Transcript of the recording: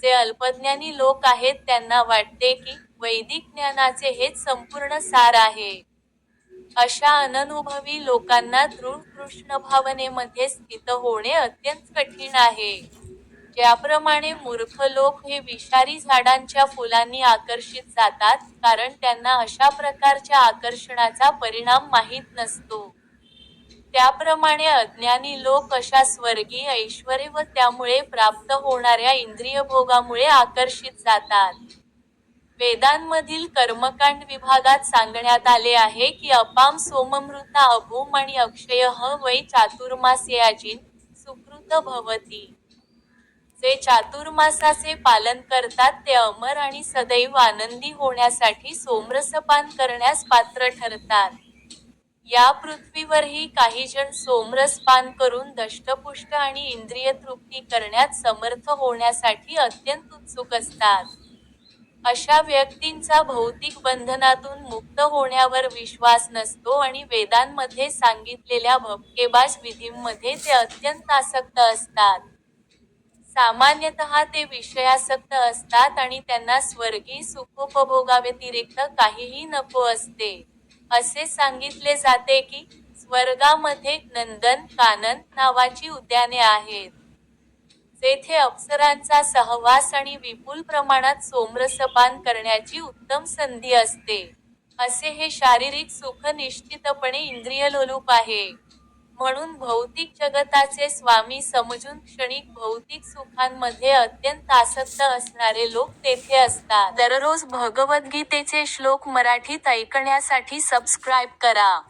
जे अल्पज्ञानी लोक आहेत त्यांना वाटते की वैदिक ज्ञानाचे हेच संपूर्ण सार आहे. अशा अननुभवी लोकांना दृढ कृष्णभावनेमध्ये स्थित होणे अत्यंत कठीण आहे. ज्याप्रमाणे मूर्ख लोक हे विषारी झाडांच्या फुलांनी आकर्षित जातात, कारण त्यांना अशा प्रकारच्या आकर्षणाचा परिणाम माहीत नसतो. त्याप्रमाणे अज्ञानी लोक अशा स्वर्गीय ऐश्वर्य व त्यामुळे प्राप्त होणाऱ्या इंद्रियभोगामुळे आकर्षित जातात. वेदांमधील कर्मकांड विभागात सांगण्यात आले आहे की अपाम सोममृता अभूम आणि अक्षयः वै चातुर्मास्याजीन सुकृत भवती. जे चातुर्मासाचे पालन करतात ते अमर आणि सदैव आनंदी होण्यासाठी सोमरसपान करण्यास पात्र ठरतात. या पृथ्वीवरही काही जण सोमरस पान करून दष्टपुष्ट आणि इंद्रियतृप्ती करण्यात समर्थ होण्यासाठी अत्यंत उत्सुक असतात. अशा व्यक्तींचा भौतिक बंधनातून मुक्त होण्यावर विश्वास नसतो आणि वेदांमध्ये सांगितलेल्या भपकेबाज विधींमध्ये ते अत्यंत आसक्त असतात. सामान्यतः ते विषयासक्त असतात आणि त्यांना स्वर्गीय सुखोपभोगाव्यतिरिक्त काहीही नको असते. असे सांगितले जाते की, स्वर्गामध्ये नंदन कानन नावाची उद्याने आहेत. जेथे अप्सरांचा सहवास आणि विपुल प्रमाणात सोमरसपान करण्याची उत्तम संधी असते. असे हे शारीरिक सुख निश्चितपणे इंद्रियलोलुप आहे. म्हणून भौतिक जगताचे स्वामी समजून क्षणिक भौतिक सुखांमध्ये अत्यंत आसक्त असणारे लोक तेथे असतात. दररोज भगवद्गीतेचे श्लोक मराठीत ऐकण्यासाठी सबस्क्राईब करा.